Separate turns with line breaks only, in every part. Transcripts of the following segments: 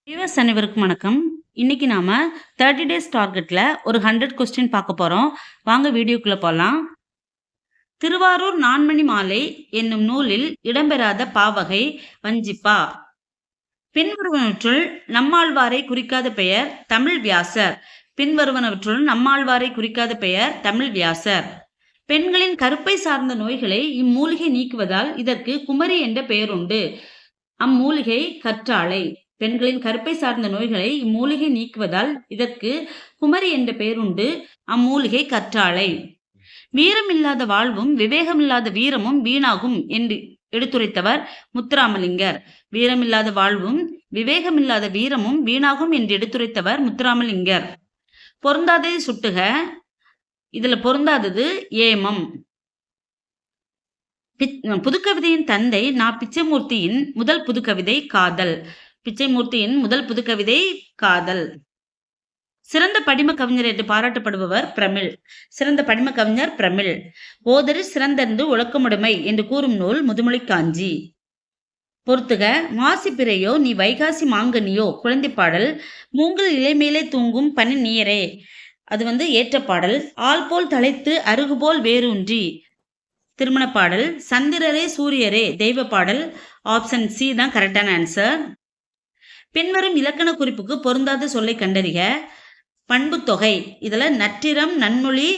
Viewers அனைவருக்கும் வணக்கம். இன்னைக்கு நாம 30 டேஸ் டார்கெட்ல ஒரு 100 கொஸ்டின் பார்க்க போறோம். வாங்க வீடியோக்குள்ள போலாம். திருவாரூர் நான்மணி மாலை என்னும் நூலில் இடம்பெறாத பாவகை வஞ்சிப்பா. பின்வருவனவற்றுள் நம்மாழ்வாரை குறிக்காத பெயர் தமிழ் வியாசர். பின்வருவனவற்றுள் நம்மாழ்வாரை குறிக்காத பெயர் தமிழ் வியாசர். பெண்களின் கருப்பை சார்ந்த நோய்களை இம்மூலிகை நீக்குவதால் இதற்கு குமரி என்ற பெயர் உண்டு. அம்மூலிகை கற்றாழை. பெண்களின் கருப்பை சார்ந்த நோய்களை இம்மூலிகை நீக்குவதால் இதற்கு குமரி என்ற பெயர் உண்டு. அம்மூலிகை கற்றாழை. வீரமில்லாத வாழ்வும் விவேகமில்லாத வீரமும் வீணாகும் என்று எடுத்துரைத்தவர் முத்துராமலிங்கர். வீரமில்லாத வாழ்வும் விவேகமில்லாத வீரமும் வீணாகும் என்று எடுத்துரைத்தவர் முத்துராமலிங்கர். பொருந்தாததை சுட்டுக. இதுல பொருந்தாதது ஏமம். புதுக்கவிதையின் தந்தை நா. பிச்சைமூர்த்தியின் முதல் புதுக்கவிதை காதல். பிச்சைமூர்த்தியின் முதல் புதுக்கவிதை காதல். சிறந்த படிம கவிஞர் என்று பாராட்டப்படுபவர் பிரமிழ். சிறந்த படிம கவிஞர் பிரமிழ். ஓதரில் சிறந்தென்று ஒழுக்கமுடைமை என்று கூறும் நூல் முதுமொழி காஞ்சி. பொறுத்துக. மாசி பிறையோ நீ வைகாசி மாங்கனியோ குழந்தை பாடல். மூங்கில் இலைமேலே தூங்கும் பனி நீரே, அது ஏற்ற பாடல். ஆள் போல் தலைத்து அருகுபோல் வேரூன்றி திருமண பாடல். சந்திரரே சூரியரே தெய்வ பாடல். ஆப்ஷன் சி தான் கரெக்டான ஆன்சர். பின்வரும் இலக்கண குறிப்புக்கு பொருந்தாத சொல்லை கண்டறிக. பண்பு தொகை. இதுல நற்றிரம், நன்மொழி,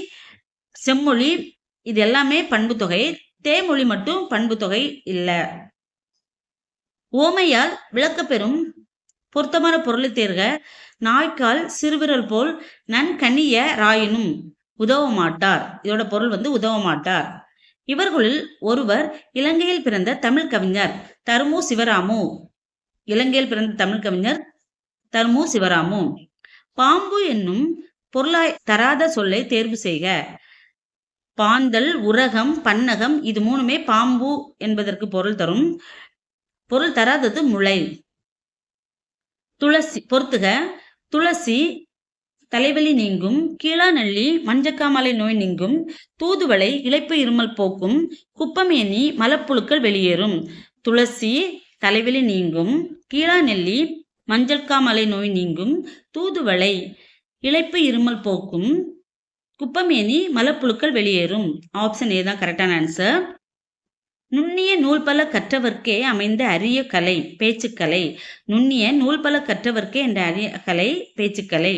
செம்மொழி இது எல்லாமே பண்பு தொகை. தேமொழி மட்டும் பண்பு தொகை இல்ல. ஓமையால் விளக்கப்பெறும் பொருத்தமான பொருளை தேர்க. நாய்க்கால் சிறுவிரல் போல் நன்கனிய ராயினும் உதவ மாட்டார். இதோட பொருள் உதவ மாட்டார். இவர்களுள் ஒருவர் இலங்கையில் பிறந்த தமிழ் கவிஞர் தருமு சிவராமு. இலங்கையில் பிறந்த தமிழ் கவிஞர் தருமு சிவராமு. பாம்பு என்னும் பொருளாய் தராத சொல்லை தேர்வு செய்க. பாந்தல், உரகம், பன்னகம் இது மூணுமே பாம்பு என்பதற்கு பொருள் தரும். பொருள் தராதது முளை. துளசி. பொறுத்துக. துளசி தலைவலி நீங்கும். கீழாநெல்லி மஞ்சக்காமலை நோய் நீங்கும். தூதுவளை இளைப்பு இருமல் போக்கும். குப்பமேனி மலப்புழுக்கள் வெளியேறும். துளசி தலைவலி நீங்கும். கீழாநெல்லி மஞ்சள்காமலை நோய் நீங்கும். தூதுவளை இளைப்பு இருமல் போக்கும். குப்பமேனி மலப்புழுக்கள் வெளியேறும். ஆப்ஷன் ஏ தான் கரெக்டான ஆன்சர். நுண்ணிய நூல் பல கற்றவர்க்கே அமைந்த அரிய கலை பேச்சுக்கலை. நுண்ணிய நூல் பல கற்றவர்க்கே என்ற அரிய கலை பேச்சுக்கலை.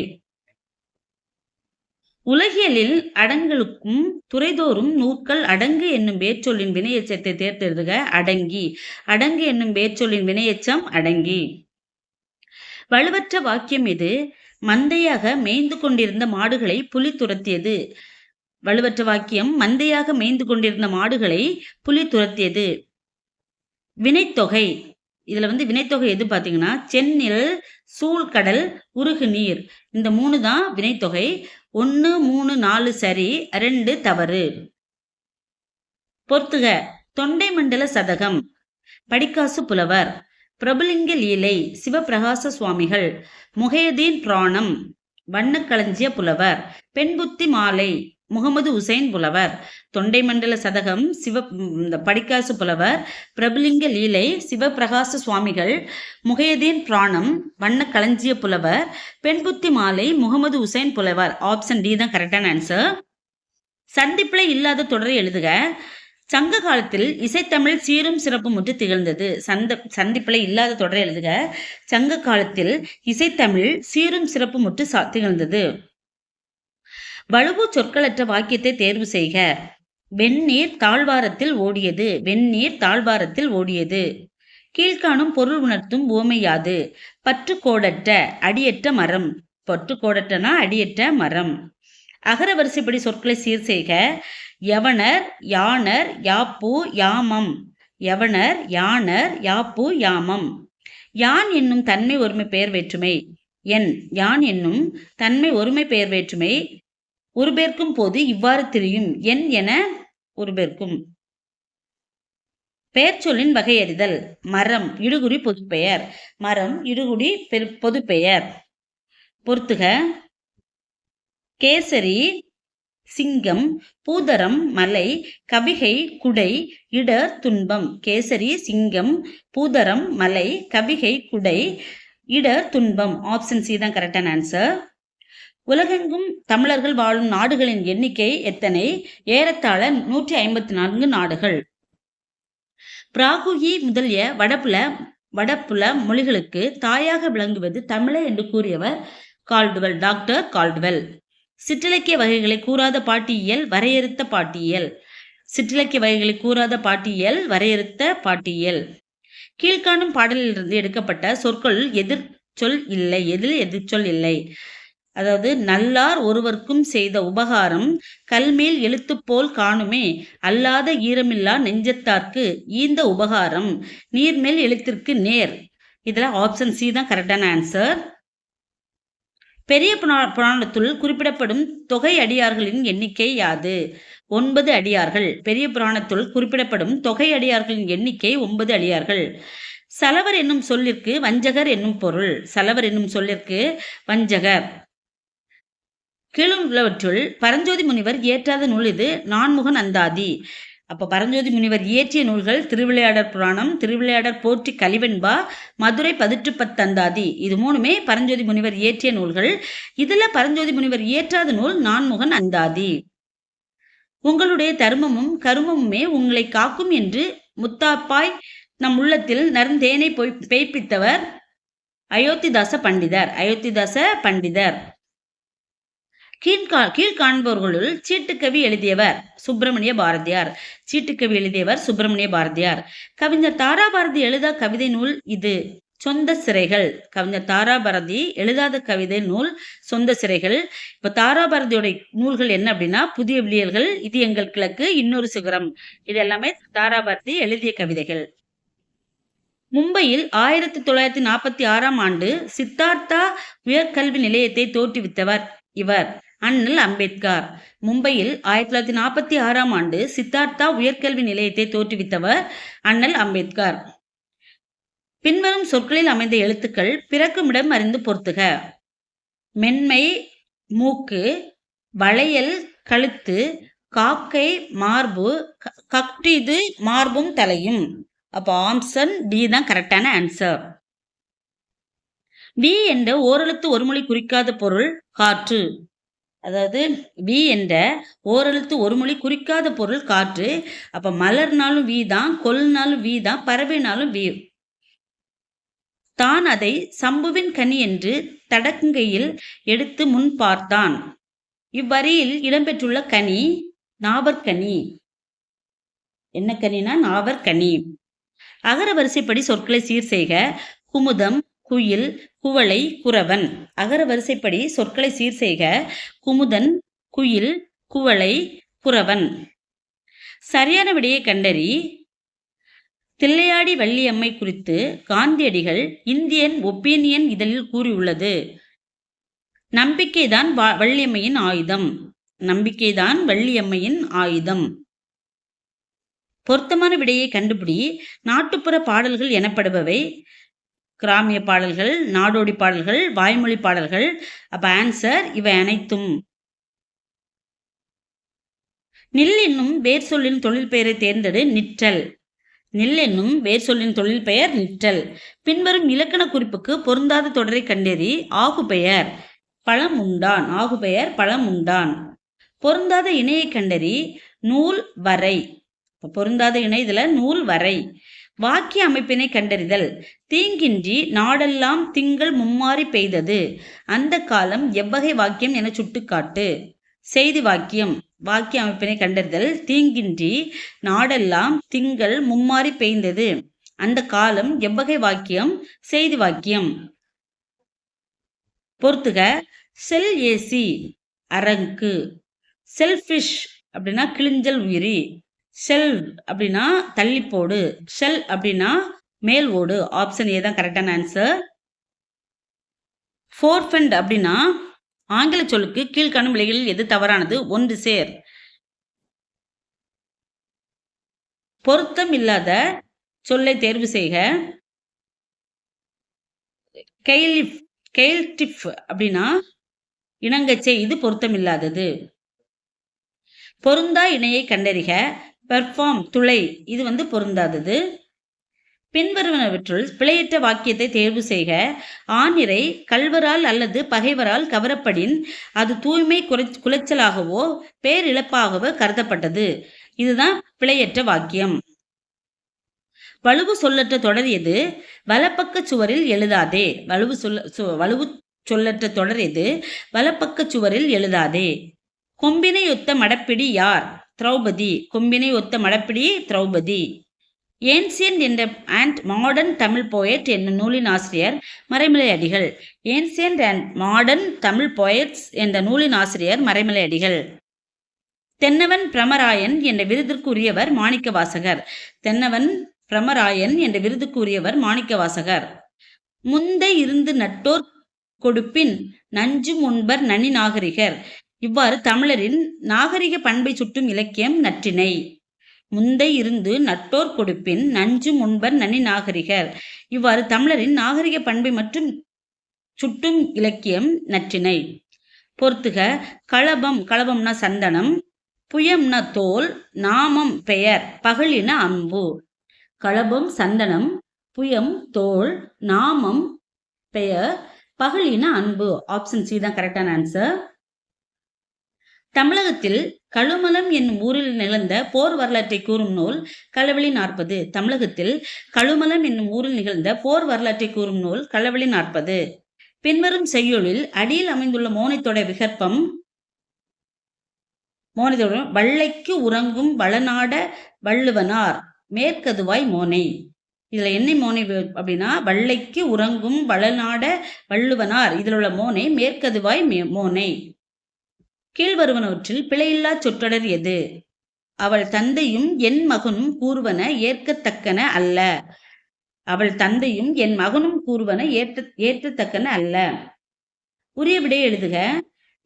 உலகியலில் அடங்கலுக்கும் துறைதோறும் நூற்கள் அடங்கு என்னும் வேர்ச்சொல்லின் வினையெச்சத்தை தேர்ந்தெழுதுக. அடங்கி. அடங்கு என்னும் வேர்ச்சொல்லின் வினையெச்சம் அடங்கி. வலுவற்ற வாக்கியம் எது? மந்தையாக மேய்ந்து கொண்டிருந்த மாடுகளை புலி துரத்தியது. வலுவற்ற வாக்கியம் மந்தையாக மேய்ந்து கொண்டிருந்த மாடுகளை புலி துரத்தியது. வினைத்தொகை. இதுல வினைத்தொகை எது பாத்தீங்கன்னா செந்நில், சூழ்கடல், உருகு நீர் இந்த 3 தான் வினைத்தொகை. 1, 3, 4 சரி, 2 தவறு. பொறுத்துக. தொண்டை மண்டல சதகம் படிக்காசு புலவர். பிரபுலிங்க லீலை சிவபிரகாச சுவாமிகள். முகையதீன் புராணம் வண்ணக்களஞ்சிய புலவர். பெண்புத்தி மாலை முகமது உசைன் புலவர். தொண்டை மண்டல சதகம் படிக்காசு புலவர். பிரபுலிங்க லீலை சிவபிரகாச சுவாமிகள். முகையதீன் புராணம் வண்ணக்களஞ்சிய புலவர். பெண்புத்தி மாலை முகமது உசைன் புலவர். ஆப்ஷன் டி தான் கரெக்டான ஆன்சர். சந்திப்பிழை இல்லாத தொடரை எழுதுக. சங்க காலத்தில் இசைத்தமிழ் சீரும் சிறப்பும் முற்று திகழ்ந்தது. சந்திப்பிழை இல்லாத தொடரை எழுதுக. சங்க காலத்தில் இசைத்தமிழ் சீரும் சிறப்பு முற்று திகழ்ந்தது. வலுவு சொற்களற்ற வாக்கியத்தை தேர்வு செய்க. வெந்நீர் தாழ்வாரத்தில் ஓடியது. வெந்நீர் தாழ்வாரத்தில் ஓடியது. கீழ்காணும் பொருள் உணர்த்தும் உவமையாது? பற்றுக்கோடற்ற அடியற்ற மரம். பற்றுக்கோடற்றனா அடியற்ற மரம். அகர வரிசைப்படி சொற்களை சீர் செய்க. யவனர், யானர், யாப்பு, யாமம். யவனர், யானர், யாப்பு, யாமம். யான் என்னும் தன்மை ஒருமை பெயர் வேற்றுமை. என். யான் என்னும் தன்மை ஒருமை பெயர் வேற்றுமை ஒருபேர்க்கும் போது இவ்வாறு திரியும். என் என ஒருபேர்க்கும். பெயர் சொல்லின் வகையறிதல். மரம் இடுகுறி பொதுப்பெயர். மரம் இடுகுறி பொதுப்பெயர். பொறுத்துக. கேசரி சிங்கம், பூதரம் மலை, கவிகை குடை, இடர் துன்பம். கேசரி சிங்கம், பூதரம் மலை, கவிகை குடை, இடர் துன்பம். ஆப்ஷன் சி தான் கரெக்டான ஆன்சர். உலகெங்கும் தமிழர்கள் வாழும் நாடுகளின் எண்ணிக்கை எத்தனை? ஏறத்தாழ 154 நாடுகள். பிராகுயி முதலிய வடபுல மொழிகளுக்கு தாயாக விளங்குவது தமிழே என்று கூறியவர் கால்டுவெல், டாக்டர் கால்டுவெல். சிற்றிலக்கிய வகைகளை கூறாத பாட்டியல் வரையறுத்த பாட்டியல். சிற்றிலக்கிய வகைகளை கூறாத பாட்டியல் வரையறுத்த பாட்டியல். கீழ்காணும் பாடலிலிருந்து எடுக்கப்பட்ட சொற்கள் எதிர்ச்சொல் இல்லை. எதில் எதிர்ச்சொல் இல்லை? அதாவது நல்லார் ஒருவர்க்கும் செய்த உபகாரம் கல்மேல் எழுத்து போல் காணுமே, அல்லாத ஈரமில்லா நெஞ்சத்தார்க்கு ஈந்த உபகாரம் நீர்மேல் எழுத்திற்கு நேர். இதுல ஆப்ஷன் சி தான் கரெக்டான ஆன்சர். பெரிய புராணத்துள் குறிப்பிடப்படும் தொகை அடியார்களின் எண்ணிக்கை யாது? 9 அடியார்கள். பெரிய புராணத்துள் குறிப்பிடப்படும் தொகை அடியார்களின் எண்ணிக்கை 9 அடியார்கள். சலவர் என்னும் சொல்லிற்கு வஞ்சகர் என்னும் பொருள். சலவர் என்னும் சொல்லிற்கு வஞ்சகர். கீழுள்ளவற்றுள் பரஞ்சோதி முனிவர் இயற்றாத நூல் இது? நான்முகன் அந்தாதி. அப்ப பரஞ்சோதி முனிவர் இயற்றிய நூல்கள் திருவிளையாடற் புராணம், திருவிளையாடற் போற்றி கலிவெண்பா, மதுரை 18 அந்தாதி. இது மூணுமே பரஞ்சோதி முனிவர் இயற்றிய நூல்கள். இதுல பரஞ்சோதி முனிவர் இயற்றாத நூல் நான்முகன் அந்தாதி. உங்களுடைய தர்மமும் கருமமுமே உங்களை காக்கும் என்று முத்தாப்பாய் நம் உள்ளத்தில் நருந்தேனை பெய்ப்பித்தவர் அயோத்திதாச பண்டிதர். அயோத்திதாச பண்டிதர். கீழ்காண்பவர்களுள் சீட்டுக்கவி எழுதியவர் சுப்பிரமணிய பாரதியார். சீட்டுக்கவி எழுதியவர் சுப்பிரமணிய பாரதியார். கவிஞர் தாராபாரதி எழுதா கவிதை நூல் இது? சொந்த சிறைகள். கவிஞர் தாராபாரதி எழுதாத கவிதை நூல் சொந்த சிறைகள். இப்ப தாராபாரதியோட நூல்கள் என்ன அப்படின்னா புதிய விழியல்கள், இது எங்கள் கிழக்கு, இன்னொரு சிகரம். இது எல்லாமே தாராபாரதி எழுதிய கவிதைகள். மும்பையில் 1946ஆம் ஆண்டு சித்தார்த்தா உயர்கல்வி நிலையத்தை தோற்றுவித்தவர் இவர் அண்ணல் அம்பேத்கர். மும்பையில் 1946ஆம் ஆண்டு சித்தார்த்தா உயர்கல்வி நிலையத்தை தோற்றுவித்தவர் அண்ணல் அம்பேத்கர். பின்வரும் சொற்களில் அமைந்த எழுத்துக்கள் பிறக்குமிடம் அறிந்து பொறுத்துக. மென்மை மூக்கு, வளையல் கழுத்து, காக்கை மார்பு, கட்டிது மார்பும் தலையும். அப்போ ஆப்ஷன் டி தான் கரெக்டான ஆன்சர். வி என்ற ஓரெழுத்து ஒருமொழி குறிக்காத பொருள் காற்று. அதாவது வி என்ற ஓரெழுத்து ஒருமொழி குறிக்காத பொருள் காற்று. அப்ப மலர்னாலும் வி தான், கொல்னாலும் வி தான், பறவைனாலும் வி. தான் அதை சம்புவின் கனி என்று தடங்கையில் எடுத்து முன் பார்த்தான். இவ்வரியில் இடம்பெற்றுள்ள கனி நாவற்கனி. என்ன கனினா நாவற்கனி. அகர வரிசைப்படி சொற்களை சீர் செய்க. குமுதம், குயில், குவளை, குறவன். அகர வரிசைப்படி சொற்களை சீர் செய்க. குமுதன், குயில், குவளை, குறவன். சரியான விடையை கண்டறி. தில்லையாடி வள்ளியம்மை குறித்து காந்தியடிகள் இந்தியன் ஒப்பீனியன் இதழில் கூறியுள்ளது. நம்பிக்கைதான் வள்ளியம்மையின் ஆயுதம். நம்பிக்கைதான் வள்ளியம்மையின் ஆயுதம். பொருத்தமான விடையை கண்டுபிடி. நாட்டுப்புற பாடல்கள் எனப்படுபவை கிராமிய பாடல்கள், நாடோடி பாடல்கள், வாய்மொழி பாடல்கள். அப்ப ஆன்சர் இவை அனைத்தும். நில் என்னும் வேர் சொல்லின் தொழில் பெயரை தேர்ந்தெடு. நிற்றல். நில் என்னும் வேர் சொல்லின் தொழில் பெயர் நிற்றல். பின்வரும் இலக்கண குறிப்புக்கு பொருந்தாத தொடரை கண்டறி. ஆகுபெயர் பழமுண்டான். ஆகுபெயர் பழமுண்டான். பொருந்தாத இணையை கண்டறி. நூல் வரை. பொருந்தாத இணை இதுல நூல் வரை. வாக்கிய அமைப்பினை கண்டறிதல். தீங்கின்றி நாடெல்லாம் திங்கள் மும்மாறி பெய்தது. அந்த காலம் எவ்வகை வாக்கியம் என சுட்டுக்காட்டு. செய்தி வாக்கியம். வாக்கிய அமைப்பினை கண்டறிதல். தீங்கின்றி நாடெல்லாம் திங்கள் மும்மாறி பெய்தது. அந்த காலம் எவ்வகை வாக்கியம்? செய்தி வாக்கியம். பொறுத்துக. செல் ஏசி அரங்கு. செல்ஃபிஷ் அப்படின்னா கிளிஞ்சல் உயிரி. செல் அப்படின்னா தள்ளிப்போடு. ஷெல் அப்படின்னா மேல் ஓடு. ஆப்ஷன் ஏ தான் கரெக்டான ஆன்சர். ஃபோர்ஃபெண்ட் அப்படின்னா ஆங்கில சொல்லுக்கு கீழ்காணும் விலைகளில் எது தவறானது? ஒன்று சேர். பொருத்தம் இல்லாத சொல்லை தேர்வு செய்க. கெயில்டிஃப் அப்படின்னா இணங்கச்சை. இது பொருத்தம் இல்லாதது. பொருந்தா இணையை கண்டறிக. பெர்ஃபார்ம் துளை. இது பொருந்தாதது. பின்வருவனவற்றுள் பிழையற்ற வாக்கியத்தை தேர்வு செய்க. ஆநிரை கள்வரால் அல்லது பகைவரால் கவரப்படின் அது தூய்மை குலைச்சலாகவோ பேரிழப்பாகவோ கருதப்பட்டது. இதுதான் பிழையற்ற வாக்கியம். வலுவு சொல்லற்ற தொடர் எது? வலப்பக்க சுவரில் எழுதாதே. வலுவு சொல்லற்ற தொடர் எது? வலப்பக்க சுவரில் எழுதாதே. கொம்பினை ஒத்த மடப்பிடி யார்? திரௌபதி. கொம்பினை ஒத்த மடப்பிடி திரௌபதி. ஏன்சியன்ட் என்ற அண்ட் மாடர்ன் தமிழ் போயட் என்னும் நூலின் ஆசிரியர் Maraimalai Adigal. Ancient and modern Tamil poets என்ற நூலின் ஆசிரியர் மறைமலை அடிகள். தென்னவன் பிரமராயன் என்ற விருதுக்குரியவர் மாணிக்க வாசகர். தென்னவன் பிரமராயன் என்ற விருதுக்குரியவர் மாணிக்க வாசகர். முந்தை இருந்து நட்டோர் கொடுப்பின் நஞ்சும் உண்பர் நனி நாகரிகர். இவ்வாறு தமிழரின் நாகரிக பண்பை சுட்டும் இலக்கியம் நற்றிணை. முந்தை இருந்து நட்டோர் கொடுப்பின் நஞ்சும் உண்பர் நனி நாகரிகர். இவ்வாறு தமிழரின் நாகரிக பண்பை மற்றும் சுட்டும் இலக்கியம் நற்றிணை. பொறுத்துக. களபம், களபம்னா சந்தனம், புயம்னா தோல், நாமம் பெயர், பகலின அம்பு. களபம் சந்தனம், புயம் தோல், நாமம் பெயர், பகலின அன்பு. ஆப்ஷன் சி தான் கரெக்டான ஆன்சர். தமிழகத்தில் கழுமலம் என்னும் ஊரில் நிகழ்ந்த போர் வரலாற்றை கூறும் நூல் களவெளி 40. தமிழகத்தில் கழுமலம் என்னும் ஊரில் நிகழ்ந்த போர் வரலாற்றை கூறும் நூல் களவெளி 40. பின்வரும் செய்யுளில் அடியில் அமைந்துள்ள மோனைத்தொடர் விகற்பம் வள்ளைக்கு உறங்கும் வளநாட வள்ளுவனார் மேற்கதுவாய் மோனை. இதுல என்ன மோனை அப்படின்னா வள்ளைக்கு உறங்கும் வளநாட வள்ளுவனார். இதில் உள்ள மோனை மேற்கதுவாய் மோனை. கீழ்வருவனவற்றில் பிழையில்லா சொற்றொடர் எது? அவள் தந்தையும் என் மகனும் கூறுவன ஏற்கத்தக்கன அல்ல. அவள் தந்தையும் என் மகனும் கூறுவன ஏற்றத்தக்கன அல்ல. உரிய விடையை எழுதுக.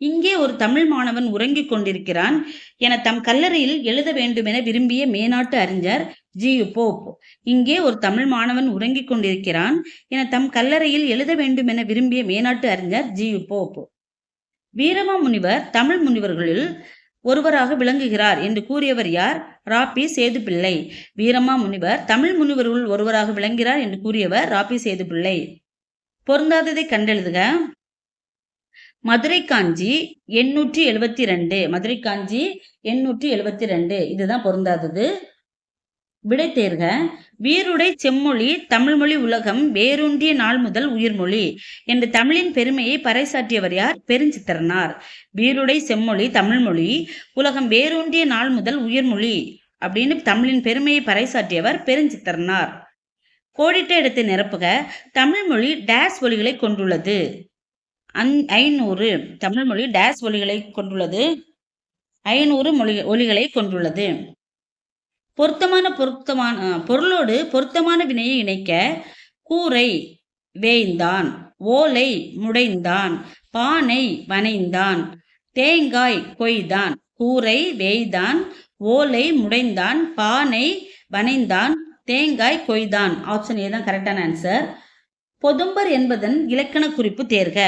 இங்கே ஒரு தமிழ் மாணவன் உறங்கிக் கொண்டிருக்கிறான் என தம் கல்லறையில் எழுத வேண்டுமென விரும்பிய மேனாட்டு அறிஞர் ஜி.யு. போப். இங்கே ஒரு தமிழ் மாணவன் உறங்கிக் கொண்டிருக்கிறான் என தம் கல்லறையில் எழுத வேண்டுமென விரும்பிய மேனாட்டு அறிஞர் ஜி.யு. போப். வீரமாமுனிவர் தமிழ் முனிவர்களில் ஒருவராக விளங்குகிறார் என்று கூறியவர் யார்? ராபி சேதுப்பிள்ளை. வீரமாமுனிவர் தமிழ் முனிவர்களுள் ஒருவராக விளங்குகிறார் என்று கூறியவர் ராபி சேதுப்பிள்ளை. பொருந்தாததை கண்டெழுதுக. மதுரை காஞ்சி 872. மதுரை காஞ்சி 872. இதுதான் பொருந்தாதது. விடை தேர்க. வீருடை செம்மொழி தமிழ்மொழி உலகம் வேரூன்றிய நாள் முதல் உயிர்மொழி என்று தமிழின் பெருமையை பறைசாற்றியவர் யார்? பெருஞ்சித்திரனார். வீருடை செம்மொழி தமிழ்மொழி உலகம் வேரூன்றிய நாள் முதல் உயிர்மொழி அப்படின்னு தமிழின் பெருமையை பறைசாற்றியவர் பெருஞ்சித்திரனார். கோடிட்ட இடத்தை நிரப்புக. தமிழ்மொழி டேஸ் ஒலிகளை கொண்டுள்ளது. 500. தமிழ்மொழி டேஸ் ஒலிகளை கொண்டுள்ளது. 500 ஒலிகளை கொண்டுள்ளது. பொருளோடு பொருத்தமான வினையை இணைக்க கூரை வேய்ந்தான், ஓலை முடைந்தான், பானை வனைந்தான், தேங்காய் கொய்தான். கூரை வேய்தான், ஓலை முடைந்தான், பானை வனைந்தான், தேங்காய் கொய்தான். ஆப்ஷன் ஏ தான் கரெக்டான ஆன்சர். பொதும்பர் என்பதன் இலக்கண குறிப்பு தேர்க.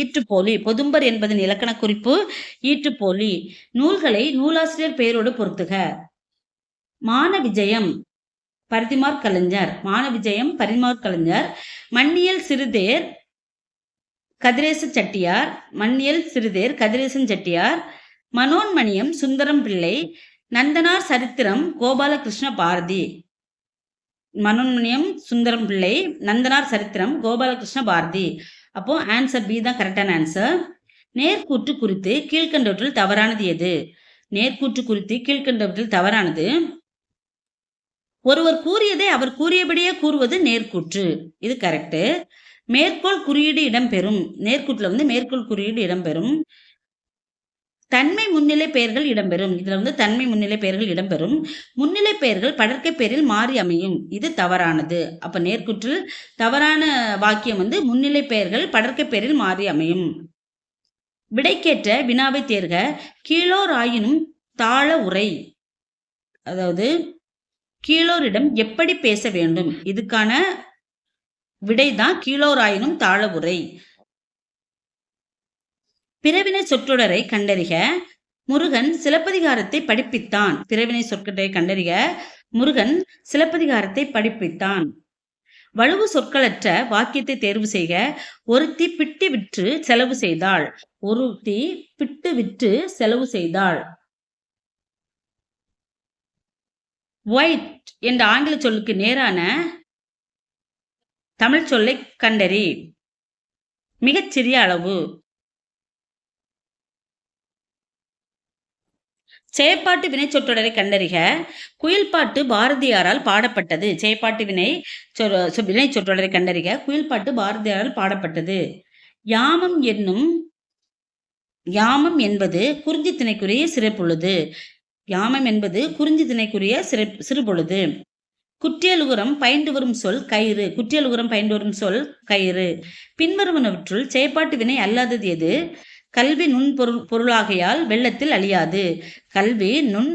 ஈற்றுப்போலி. பொதும்பர் என்பதன் இலக்கண குறிப்பு ஈற்றுப்போலி. நூல்களை நூலாசிரியர் பெயரோடு பொருத்துக. மான விஜயம் பரிதிமார் கலைஞர். மான விஜயம் பரிதிமார் கலைஞர். மன்னியல் சிறுதேர் கதிரேச செட்டியார். மன்னியல் சிறுதேர் கதிரேசன் செட்டியார். மனோன்மணியம் சுந்தரம் பிள்ளை. நந்தனார் சரித்திரம் கோபாலகிருஷ்ண பாரதி. மனோன்மணியம் சுந்தரம் பிள்ளை, நந்தனார் சரித்திரம் கோபாலகிருஷ்ண பாரதி. அப்போ ஆன்சர் பி தான் கரெக்டான ஆன்சர். நேர்கூற்று குறித்து கீழ்கண்டவற்றில் தவறானது எது? நேர்கூற்று குறித்து கீழ்கண்டவற்றில் தவறானது ஒருவர் கூறியதை அவர் கூறியபடியே கூறுவது நேர்கூற்று. இது கரெக்டு. மேற்கோள் குறியீடு இடம்பெறும். நேர்கூற்றுல மேற்கோள் குறியீடு இடம்பெறும். தன்மை முன்னிலை பெயர்கள் இடம்பெறும். இதுல தன்மை முன்னிலை பெயர்கள் இடம்பெறும். முன்னிலை பெயர்கள் படர்க்கை பெயரில் மாறி அமையும். இது தவறானது. அப்ப நேர்கூற்றில் தவறான வாக்கியம் முன்னிலை பெயர்கள் படர்க்கை பெயரில் மாறி அமையும். விடைக்கேற்ற வினாவை தேர்க. கீழோர் ஆயினும் தாழ உரை. அதாவது கீழோரிடம் எப்படி பேச வேண்டும்? இதுக்கான விடைதான் கீழோர் ஆயினும் தாழ உரை. பிறவினை சொற்றொடரை கண்டறிக. முருகன் சிலப்பதிகாரத்தை படிப்பித்தான். பிறவினை சொற்றொடரை கண்டறிக. முருகன் சிலப்பதிகாரத்தை படிப்பித்தான். வலுவு சொற்களற்ற வாக்கியத்தை தேர்வு செய்க. ஒருத்தி பிட்டு விற்று செலவு செய்தாள். ஒருத்தி பிட்டு விற்று செலவு செய்தாள். ஒயிட் என்ற ஆங்கில சொல்லுக்கு நேரான தமிழ் சொல்லை கண்டறி. மிகச்சிறிய அளவு. செயற்பாட்டு வினை சொற்றொடரை கண்டறிக. குயில்பாட்டு பாரதியாரால் பாடப்பட்டது. செயற்பாட்டு வினை சொற்றொடரை கண்டறிக. குயில்பாட்டு பாரதியாரால் பாடப்பட்டது. யாமம் என்பது குறிஞ்சி திணைக்குரிய சிறப்பொழுது. யாமம் என்பது குறிஞ்சி திணைக்குரிய சிறுபொழுது. குற்றியலுகரம் பயின்று வரும் சொல் கயிறு. குற்றியலுகரம் பயின்று வரும் சொல் கயிறு. பின்வருவனவற்றுள் செயற்பாட்டு வினை அல்லாதது எது? கல்வி பொருளாகையால் வெள்ளத்தில் அழியாது. கல்வி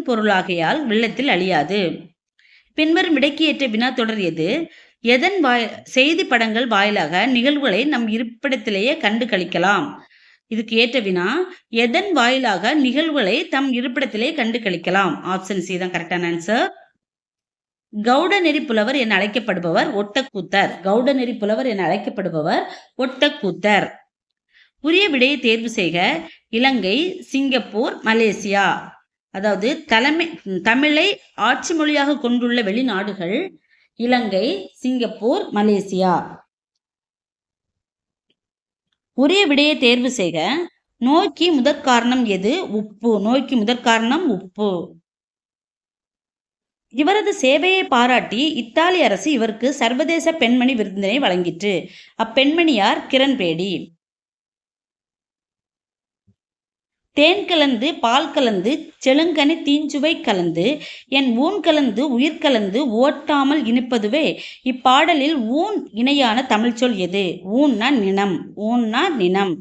பொருளாகையால் வெள்ளத்தில் அழியாது. பின்வரும் விடைக்கு ஏற்ற வினா தொடர் எது? எதன் செய்தி படங்கள் வாயிலாக நிகழ்வுகளை நம் இருப்பிடத்திலேயே கண்டு கழிக்கலாம். இதுக்கு ஏற்ற வினா எதன் வாயிலாக நிகழ்வுகளை தம் இருப்பிடத்திலே கண்டு கழிக்கலாம். ஆப்ஷன் சி தான் கரெக்டான ஆன்சர். கவுடநெறி புலவர் என அழைக்கப்படுபவர் ஒட்டக்கூத்தர். கவுடநெறி புலவர் என அழைக்கப்படுபவர் ஒட்டக்கூத்தர். உரிய விடையை தேர்வு செய்க. இலங்கை, சிங்கப்பூர், மலேசியா. அதாவது தமிழை ஆட்சி மொழியாக கொண்டுள்ள வெளிநாடுகள் இலங்கை, சிங்கப்பூர், மலேசியா. உரிய விடையை தேர்வு செய்க. நோய்க்கு முதற்காரணம் எது? உப்பு. நோய்க்கு முதற்காரணம் உப்பு. இவரது சேவையை பாராட்டி இத்தாலி அரசு இவருக்கு சர்வதேச பெண்மணி விருதினை வழங்கிற்று. அப்பெண்மணி யார்? கிரண் பேடி. தேன் கலந்து பால் கலந்து செழுங்கனி தீஞ்சுவை கலந்து என் ஊன் கலந்து உயிர் கலந்து ஓட்டாமல் இனிப்பதுவே. இப்பாடலில் ஊன் இணையான தமிழ் சொல் எது? ஊன்னா நினம். ஊன்னா நினம்.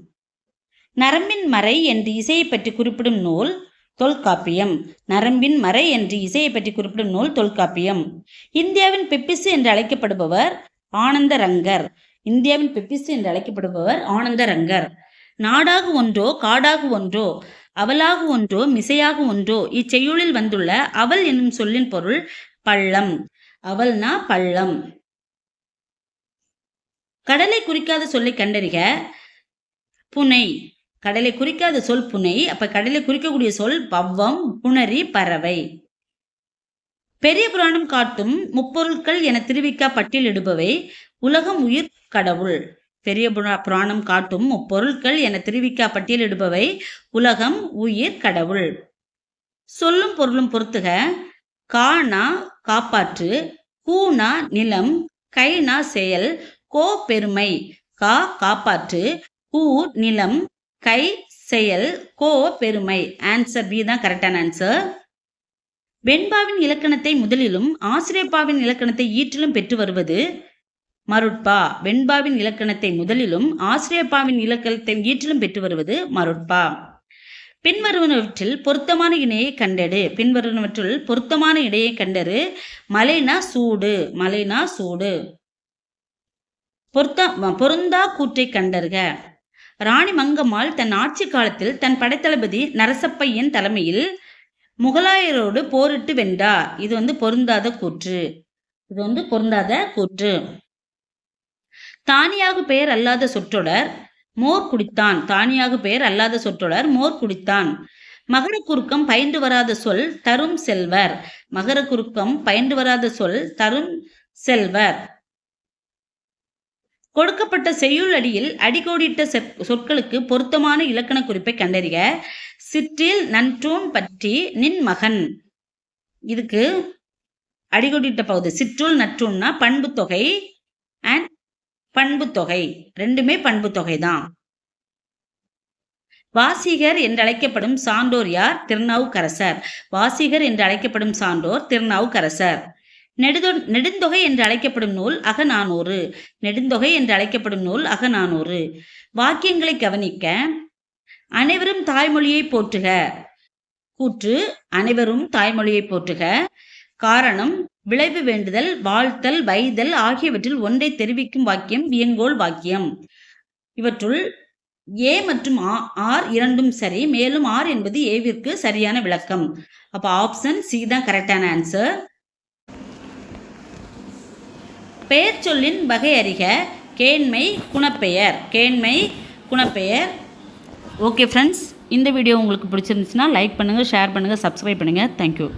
நரம்பின் மறை என்று இசையை பற்றி குறிப்பிடும் நூல் தொல்காப்பியம். நரம்பின் மறை என்று இசையை பற்றி குறிப்பிடும் நூல் தொல்காப்பியம். இந்தியாவின் பெப்பிசு என்று அழைக்கப்படுபவர் ஆனந்தரங்கர். இந்தியாவின் பெப்பிசு என்று அழைக்கப்படுபவர் ஆனந்தரங்கர். நாடாகு ஒன்றோ காடாகு ஒன்றோ அவலாகு ஒன்றோ மிசையாகு ஒன்றோ இச்செய்யுளில் வந்துள்ள அவல் என்னும் சொல்லின் பொருள் பள்ளம். அவல்னா பள்ளம். கடலை குறிக்காத சொல்லை கண்டறிக. புனை. கடலை குறிக்காத சொல் புனை. அப்ப கடலை குறிக்கக்கூடிய சொல் பவ்வம், புணரி, பறவை. பெரிய புராணம் காட்டும் முப்பொருட்கள் என திருவிக்கா பட்டியலிடுபவை உலகம், உயிர், கடவுள். பெரிய புராணம் காட்டும் முப்பொருட்கள் என திருவிக்கா பட்டியலிடுபவை உலகம், உயிர், கடவுள். சொல்லும் பொருளும் பொறுத்துக. கானா காப்பாற்று, கூனா நிலம், கைனா செயல், கோ பெருமை. கா காப்பாற்று, கூ நிலம், கை செயல், கோ பெருமை. ஆன்சர் பி தான் கரெக்டான ஆன்சர். வெண்பாவின் இலக்கணத்தை முதலிலும் ஆசிரியப்பாவின் இலக்கணத்தை ஈற்றிலும் பெற்று வருவது மருட்பா. வெண்பாவின் இலக்கணத்தை முதலிலும் ஆசிரியப்பாவின் இலக்கணத்தை ஈற்றிலும் பெற்று வருவது மருட்பா. பின்வருவனவற்றில் பொருத்தமான இணையை கண்டெடு. பின்வருவனவற்றில் பொருத்தமான இடையை கண்டறு. மலைனா சூடு. மலைனா சூடு. பொருந்தா கூற்றை கண்டறுக. ராணி மங்கம்மாள் தன் ஆட்சி காலத்தில் தன் படைத்தளபதி நரசப்பையன் தலைமையில் முகலாயரோடு போரிட்டு வென்றார். இது பொருந்தாத கூற்று. இது பொருந்தாத கூற்று. தானியாகு பெயர் அல்லாத சொற்றொடர் மோர் குடித்தான். தானியாகு பெயர் அல்லாத சொற்றொடர் மோர் குடித்தான். மகர குறுக்கம் பயின்று வராத சொல் தரும் செல்வர். மகர குறுக்கம் பயின்று வராத சொல் தரும் செல்வர். கொடுக்கப்பட்ட செய்யுள் அடியில் அடிக்கோடிட்ட சொற்களுக்கு பொருத்தமான இலக்கண குறிப்பை கண்டறிக. சிற்றில் நன்றூன் பற்றி நின் மகன். இதுக்கு அடிக்கோடிட்ட பகுதி சிற்றுள் நற்றூன்னா பண்பு தொகை அண்ட் பண்பு தொகை. ரெண்டுமே பண்பு தொகை தான். வாசிகர் என்று அழைக்கப்படும் சான்றோர் யார்? திருநாவுக்கரசர். வாசிகர் என்று அழைக்கப்படும் சான்றோர் திருநாவுக்கரசர். நெடுந்தொகை என்று அழைக்கப்படும் நூல் அகநானூறு. நெடுந்தொகை என்று அழைக்கப்படும் நூல் அகநானூறு. வாக்கியங்களை கவனிக்க. அனைவரும் தாய்மொழியை போற்றுக. கூற்று அனைவரும் தாய்மொழியை போற்றுக. காரணம் விளைவு வேண்டுதல், வாழ்த்தல், வைதல் ஆகியவற்றில் ஒன்றை தெரிவிக்கும் வாக்கியம் வியங்கோள் வாக்கியம். இவற்றுள் ஏ மற்றும் ஆர் இரண்டும் சரி. மேலும் ஆர் என்பது ஏவிற்கு சரியான விளக்கம். அப்ப ஆப்ஷன் சி தான் கரெக்டான ஆன்சர். பெயர் சொல்லின் வகை அறிக. கேண்மை குணப்பெயர். கேண்மை குணப்பெயர். ஓகே ஃப்ரெண்ட்ஸ், இந்த வீடியோ உங்களுக்கு பிடிச்சிருந்துச்சுன்னா லைக் பண்ணுங்கள், ஷேர் பண்ணுங்கள், சப்ஸ்கிரைப் பண்ணுங்கள். தேங்க்யூ.